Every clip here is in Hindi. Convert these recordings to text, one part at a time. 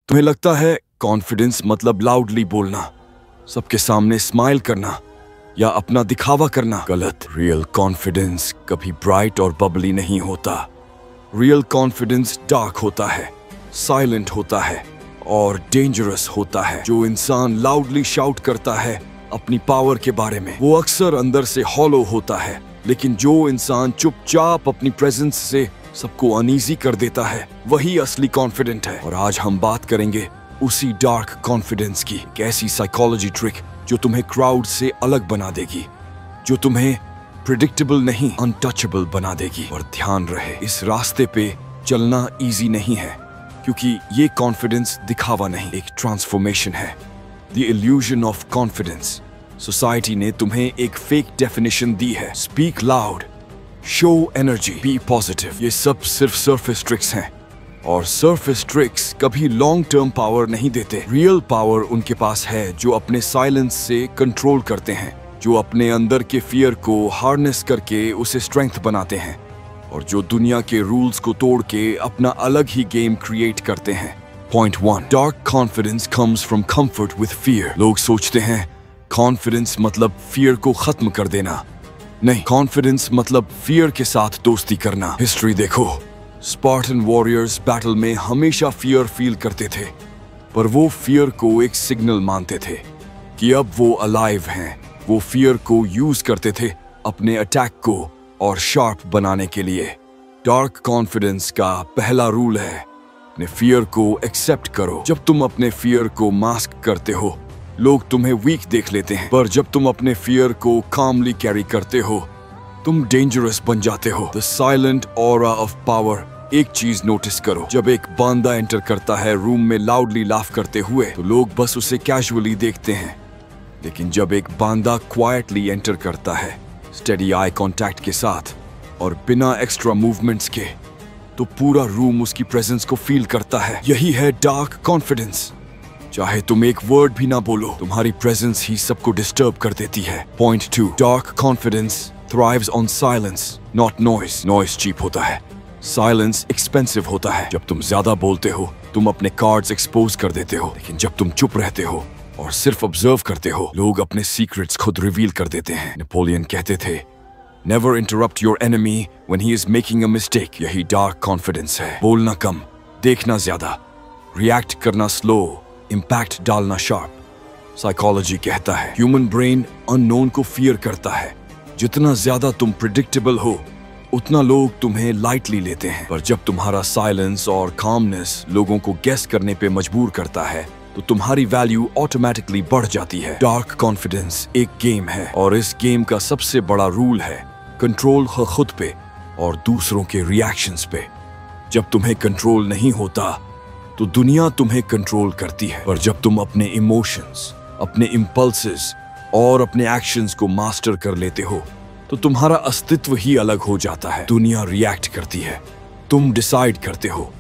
तुम्हें लगता है कॉन्फिडेंस मतलब लाउडली बोलना, सबके सामने स्माइल करना या अपना दिखावा करना। गलत। रियल कॉन्फिडेंस कभी ब्राइट और बबली नहीं होता। रियल कॉन्फिडेंस डार्क होता है, साइलेंट होता है और डेंजरस होता है। जो इंसान लाउडली शाउट करता है अपनी पावर के बारे में, वो अक्सर अंदर से हॉलो होता है। लेकिन जो इंसान चुपचाप अपनी प्रेजेंस से सबको अनईजी कर देता है, वही असली कॉन्फिडेंट है। और आज हम बात करेंगे उसी डार्क कॉन्फिडेंस की, एक ऐसी साइकोलॉजी ट्रिक जो तुम्हें क्राउड से अलग बना देगी, जो तुम्हें प्रिडिक्टेबल नहीं अनटचेबल बना देगी। और ध्यान रहे, इस रास्ते पे चलना इजी नहीं है, क्योंकि ये कॉन्फिडेंस दिखावा नहीं, एक ट्रांसफॉर्मेशन है। The illusion of confidence. Society ने तुम्हें एक फेक डेफिनेशन दी है। Speak loud, show energy, be positive. ये सब सिर्फ सरफेस ट्रिक्स हैं, और सरफेस ट्रिक्स कभी लॉन्ग टर्म पावर नहीं देते। रियल पावर उनके पास है जो अपने साइलेंस से कंट्रोल करते हैं, जो अपने अंदर के फियर को हार्नेस करके उसे स्ट्रेंथ बनाते हैं, और जो दुनिया के रूल्स को तोड़ के अपना अलग ही गेम क्रिएट करते हैं। Point 1, dark confidence comes from comfort with fear. लोग सोचते हैं कॉन्फिडेंस मतलब फियर को खत्म कर देना। नहीं, कॉन्फिडेंस मतलब फियर के साथ दोस्ती करना। हिस्ट्री देखो, स्पार्टन वॉरियर्स बैटल में हमेशा फियर फील करते थे, पर वो फियर को एक सिग्नल मानते थे कि अब वो अलाइव हैं। वो फियर को यूज करते थे अपने अटैक को और शार्प बनाने के लिए। डार्क कॉन्फिडेंस का पहला रूल है, अपने फियर को एक्सेप्ट करो। जब तुम अपने फियर को मास्क करते हो, लोग तुम्हें वीक देख लेते हैं, पर जब तुम अपने फियर को कामली कैरी करते हो, तुम डेंजरस बन जाते हो। The silent aura of power. एक चीज नोटिस करो, जब एक बांदा एंटर करता है रूम में लाउडली लाफ करते हुए, तो लोग बस उसे कैजुअली देखते हैं। लेकिन जब एक बांदा क्वाइटली एंटर करता है, स्टेडी आई कांटेक्ट के साथ और बिना एक्स्ट्रा मूवमेंट्स के, तो पूरा रूम उसकी प्रेजेंस को फील करता है। यही है डार्क कॉन्फिडेंस। चाहे तुम एक वर्ड भी ना बोलो, तुम्हारी प्रेजेंस ही सबको डिस्टर्ब कर देती है। Point 2, dark confidence thrives on silence not noise. Noise cheap होता है, साइलेंस एक्सपेंसिव होता है। जब तुम ज्यादा बोलते हो, तुम अपने कार्ड्स एक्सपोज कर देते हो, लेकिन जब तुम चुप रहते हो और सिर्फ ऑब्जर्व करते हो, लोग अपने सीक्रेट्स खुद रिवील कर देते हैं। नेपोलियन कहते थे, never interrupt your enemy when he is making a mistake. यही डार्क कॉन्फिडेंस है। बोलना कम, देखना ज्यादा, रिएक्ट करना स्लो, इम्पैक्ट डालना शार्प। साइकोलॉजी कहता है ह्यूमन ब्रेन अननोन को फियर करता है। जितना ज्यादा तुम प्रिडिक्टेबल हो, उतना लोग तुम्हें लाइटली लेते हैं। पर जब तुम्हारा साइलेंस और कामनेस लोगों को गेस करने पे मजबूर करता है, तो तुम्हारी वैल्यू ऑटोमेटिकली बढ़ जाती है। डार्क कॉन्फिडेंस एक गेम है, और इस गेम का सबसे बड़ा रूल है कंट्रोल खुद पे और दूसरों के रिएक्शंस पे। जब तुम्हें कंट्रोल नहीं होता, तो दुनिया तुम्हें कंट्रोल करती है। पर जब तुम अपने इमोशंस, अपने इम्पल्सेस और अपने एक्शंस को मास्टर कर लेते हो, तो तुम्हारा अस्तित्व ही अलग हो जाता है। दुनिया रिएक्ट करती है, तुम डिसाइड करते हो,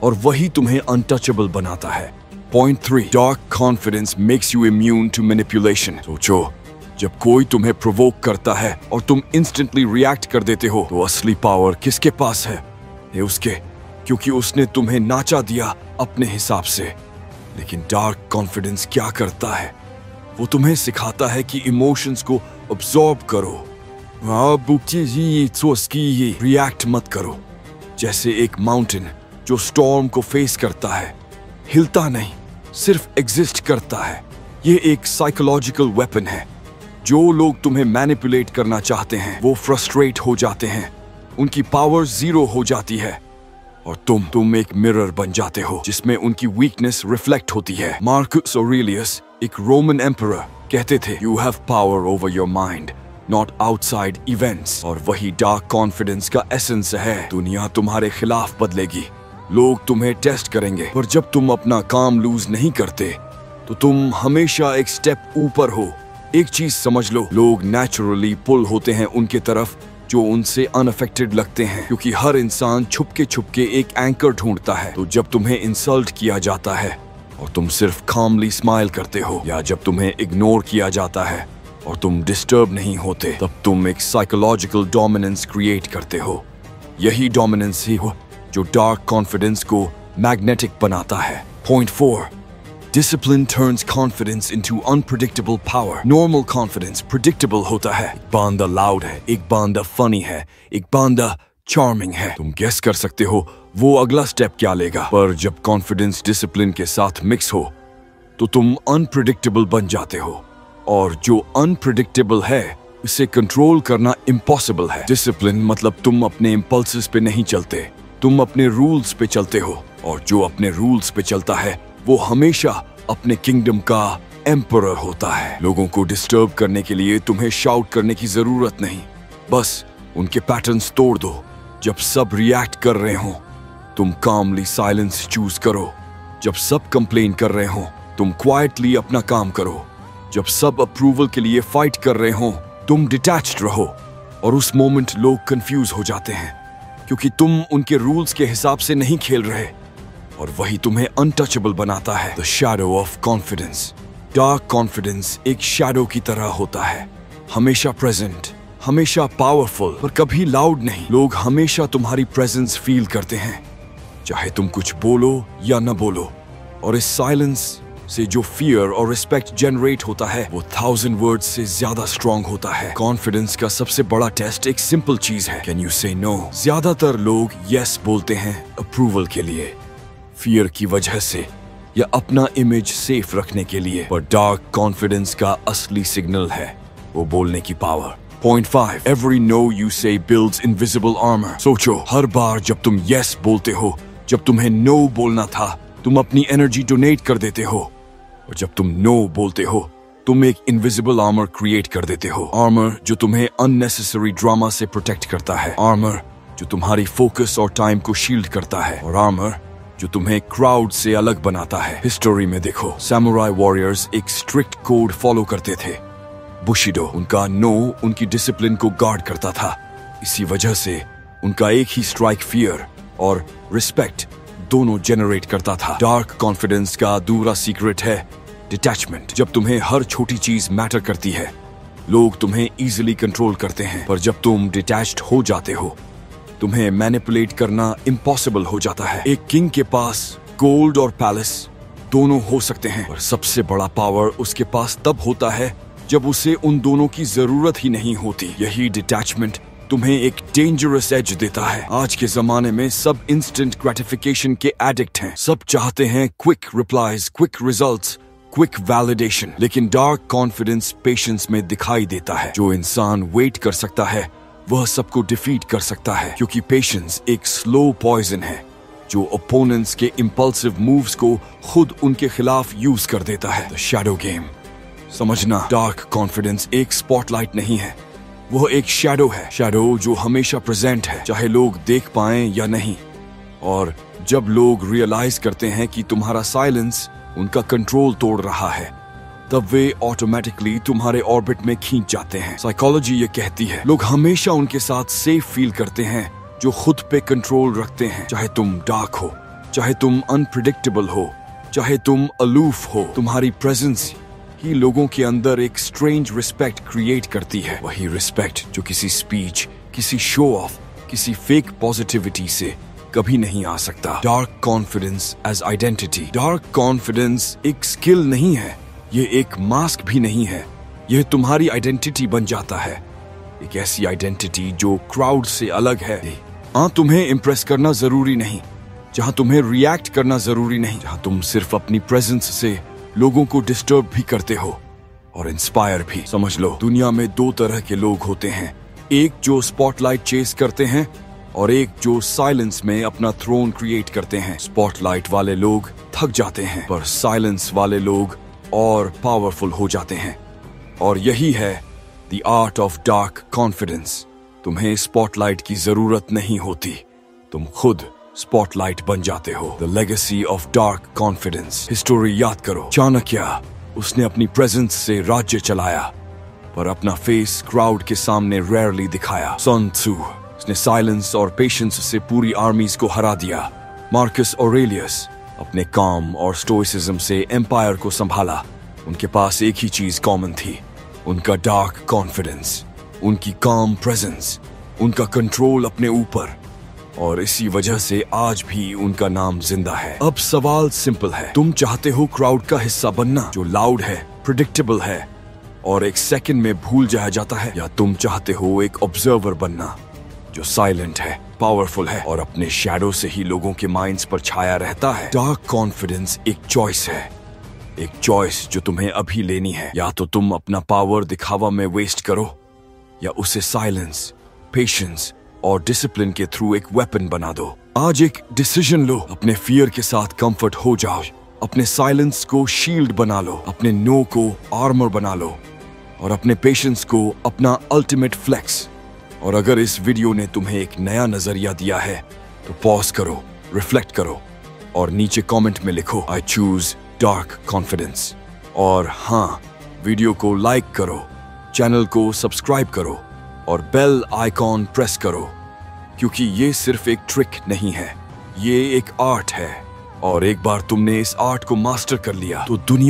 और वही तुम्हें अनटचेबल बनाता है। Point 3, dark confidence makes you immune to manipulation. सोचो, जब कोई तुम्हें प्रोवोक करता है और तुम इंस्टेंटली रिएक्ट कर देते हो, तो असली पावर किसके पास है? ये उसके, क्योंकि उसने तुम्हें नाचा दिया अपने हिसाब से। लेकिन डार्क कॉन्फिडेंस क्या करता है? वो तुम्हें सिखाता है कि इमोशंस को अब्सॉर्ब करो, रिएक्ट मत करो। जैसे एक माउंटेन जो स्टॉर्म को फेस करता है, हिलता नहीं, सिर्फ एग्जिस्ट करता है। ये एक साइकोलॉजिकल वेपन है। जो लोग तुम्हें मैनिपुलेट करना चाहते हैं, वो फ्रस्ट्रेट हो जाते हैं, उनकी पावर जीरो हो जाती है, और तुम एक मिरर बन जाते हो जिसमें उनकी वीकनेस रिफ्लेक्ट होती है। मार्कस ऑरेलियस, एक रोमन एम्परर, कहते थे, you have power over your mind, not outside events. और वही डार्क कॉन्फिडेंस का एसेंस है। दुनिया तुम्हारे खिलाफ बदलेगी, लोग तुम्हें टेस्ट करेंगे, पर जब तुम अपना काम लूज नहीं करते, तो तुम हमेशा एक स्टेप ऊपर हो। एक चीज समझ लो, लोग नेचुरली पुल होते हैं उनके तरफ जो उनसे अनअफेक्टेड लगते हैं, क्योंकि हर इंसान छुपके एक एंकर ढूंढता है। तो जब तुम्हें इंसल्ट किया जाता है और तुम सिर्फ कामली स्माइल करते हो, या जब तुम्हें इग्नोर किया जाता है और तुम डिस्टर्ब नहीं होते, तब तुम एक साइकोलॉजिकल डोमिनेंस क्रिएट करते हो। यही डोमिनेंस ही हो जो डार्क कॉन्फिडेंस को मैग्नेटिक बनाता है। Point 4. Discipline turns confidence into unpredictable power. Normal confidence predictable होता है। एक बंदा loud है, एक बंदा funny है, एक बंदा charming है। तुम guess कर सकते हो वो अगला step क्या लेगा। पर जब confidence discipline के साथ mix हो तो तुम unpredictable बन जाते हो, और जो unpredictable है इसे कंट्रोल करना impossible है। Discipline मतलब तुम अपने impulses पे नहीं चलते, तुम अपने रूल्स पे चलते हो, और जो अपने रूल्स पे चलता है वो हमेशा अपने किंगडम का एम्परर होता है। लोगों को डिस्टर्ब करने के लिए तुम्हें शाउट करने की जरूरत नहीं, बस उनके पैटर्न्स तोड़ दो। जब सब रिएक्ट कर रहे हो तुम कामली साइलेंस चूज करो। जब सब कंप्लेन कर रहे हो तुम क्वाइटली अपना काम करो। जब सब अप्रूवल के लिए फाइट कर रहे हो तुम डिटैच्ड रहो। और उस मोमेंट लोग कंफ्यूज हो जाते हैं, क्योंकि तुम उनके रूल्स के हिसाब से नहीं खेल रहे, और वही तुम्हें अनटचेबल बनाता है। The shadow of confidence. Dark confidence एक शैडो की तरह होता है, हमेशा प्रेजेंट, हमेशा पावरफुल, पर कभी लाउड नहीं। लोग हमेशा तुम्हारी प्रेजेंस फील करते हैं, चाहे तुम कुछ बोलो या न बोलो। और इस साइलेंस से जो फियर और रिस्पेक्ट जनरेट होता है वो 1000 वर्ड्स से ज्यादा स्ट्रॉन्ग होता है। कॉन्फिडेंस का सबसे बड़ा टेस्ट एक सिंपल चीज है, कैन यू से नो। ज्यादातर लोग यस बोलते हैं अप्रूवल के लिए, फियर की वजह से, या अपना इमेज सेफ रखने के लिए। पर डार्क कॉन्फिडेंस का असली सिग्नल है वो बोलने की power. Point 5. Every no you say builds invisible armor. सोचो, हर बार जब तुम yes बोलते हो, जब तुम्हें no बोलना था, तुम अपनी एनर्जी डोनेट कर देते हो, और जब तुम no बोलते हो तुम एक इनविजिबल आर्मर क्रिएट कर देते हो। आर्मर जो तुम्हें अननेसेसरी ड्रामा से प्रोटेक्ट करता है, आर्मर जो तुम्हारी फोकस और टाइम को शील्ड करता है, और आर्मर जो तुम्हें क्राउड से अलग बनाता है। हिस्टोरी में देखो, सैमुराई वॉरियर्स एक स्ट्रिक्ट कोड फॉलो करते थे। बुशिडो, उनका नो उनकी डिसिप्लिन को गार्ड करता था। इसी वजह से उनका एक ही स्ट्राइक फियर और रिस्पेक्ट दोनों जनरेट करता था। डार्क कॉन्फिडेंस का दूसरा सीक्रेट है डिटैचमेंट। जब तुम्हें हर छोटी चीज मैटर करती है, लोग तुम्हें इजीली कंट्रोल करते हैं, पर जब तुम डिटैच्ड हो जाते हो तुम्हें मैनिपुलेट करना इम्पॉसिबल हो जाता है। एक किंग के पास गोल्ड और पैलेस दोनों हो सकते हैं, पर सबसे बड़ा पावर उसके पास तब होता है जब उसे उन दोनों की जरूरत ही नहीं होती। यही डिटैचमेंट तुम्हें एक डेंजरस एज देता है। आज के जमाने में सब इंस्टेंट ग्रेटिफिकेशन के एडिक्ट हैं। सब चाहते हैं quick replies, quick results, quick validation. लेकिन डार्क कॉन्फिडेंस पेशेंस में दिखाई देता है। जो इंसान वेट कर सकता है वह सबको डिफीट कर सकता है, क्योंकि पेशेंस एक स्लो पॉइजन है जो ओपोनेंट्स के इंपल्सिव मूव्स को खुद उनके खिलाफ यूज कर देता है। The shadow game. समझना, डार्क कॉन्फिडेंस एक स्पॉटलाइट नहीं है, वह एक शैडो है। शैडो जो हमेशा प्रेजेंट है, चाहे लोग देख पाएं या नहीं। और जब लोग रियलाइज करते हैं कि तुम्हारा साइलेंस उनका कंट्रोल तोड़ रहा है, तब वे ऑटोमेटिकली तुम्हारे ऑर्बिट में खींच जाते हैं। साइकोलॉजी ये कहती है लोग हमेशा उनके साथ सेफ फील करते हैं जो खुद पे कंट्रोल रखते हैं। चाहे तुम डार्क हो, चाहे तुम अनप्रिडिक्टेबल हो, चाहे तुम अलूफ हो, तुम्हारी प्रेजेंस ही लोगों के अंदर एक स्ट्रेंज रिस्पेक्ट क्रिएट करती है। वही रिस्पेक्ट जो किसी स्पीच, किसी शो ऑफ, किसी फेक पॉजिटिविटी से कभी नहीं आ सकता। Dark confidence as identity. Dark confidence एक स्किल नहीं है, ये एक मास्क भी नहीं है, यह तुम्हारी आइडेंटिटी बन जाता है। एक ऐसी आइडेंटिटी जो क्राउड से अलग है। तुम्हें इम्प्रेस करना जरूरी नहीं, जहां तुम्हें रिएक्ट करना जरूरी नहीं, जहां तुम सिर्फ अपनी प्रेजेंस से लोगों को डिस्टर्ब भी करते हो और इंस्पायर भी। समझ लो, दुनिया में दो तरह के लोग होते हैं, एक जो स्पॉटलाइट चेस करते हैं और एक जो साइलेंस में अपना थ्रोन क्रिएट करते हैं। स्पॉटलाइट वाले लोग थक जाते हैं, पर साइलेंस वाले लोग और पावरफुल हो जाते हैं। और यही है the art of dark confidence. तुम्हें स्पॉटलाइट की जरूरत नहीं होती, तुम खुद स्पॉटलाइट बन जाते हो। The legacy of dark confidence. History याद करो, चाणक्य, उसने अपनी प्रेजेंस से राज्य चलाया, पर अपना फेस क्राउड के सामने रेयरली दिखाया। सन त्सू, उसने साइलेंस और पेशेंस से पूरी आर्मीज को हरा दिया। मार्कस ऑरेलियस अपने काम और स्टोइसिज्म से एम्पायर को संभाला। उनके पास एक ही चीज कॉमन थी, उनका डार्क कॉन्फिडेंस, उनकी काम प्रेजेंस, उनका कंट्रोल अपने ऊपर। और इसी वजह से आज भी उनका नाम जिंदा है। अब सवाल सिंपल है, तुम चाहते हो क्राउड का हिस्सा बनना जो लाउड है, प्रिडिक्टेबल है और एक सेकंड में भूल जाया जाता है, या तुम चाहते हो एक ऑब्जर्वर बनना जो साइलेंट है, पावरफुल है और अपने शैडो से ही लोगों के माइंड्स पर छाया रहता है? डार्क कॉन्फिडेंस एक चॉइस है, एक चॉइस जो तुम्हें अभी लेनी है। या तो तुम अपना पावर दिखावा में वेस्ट करो, या उसे साइलेंस, पेशेंस और डिसिप्लिन के थ्रू एक वेपन बना दो। आज एक डिसीजन लो, अपने फियर के साथ कंफर्ट हो जाओ, अपने साइलेंस को शील्ड बना लो, अपने नो को आर्मर बना लो और अपने पेशेंस को अपना अल्टीमेट फ्लेक्स। और अगर इस वीडियो ने तुम्हें एक नया नजरिया दिया है तो पॉज करो, रिफ्लेक्ट करो और नीचे कमेंट में लिखो आई चूज डार्क कॉन्फिडेंस। और हाँ, वीडियो को लाइक करो, चैनल को सब्सक्राइब करो और बेल आइकॉन प्रेस करो, क्योंकि ये सिर्फ एक ट्रिक नहीं है, ये एक आर्ट है। और एक बार तुमने इस आर्ट को मास्टर कर लिया तो दुनिया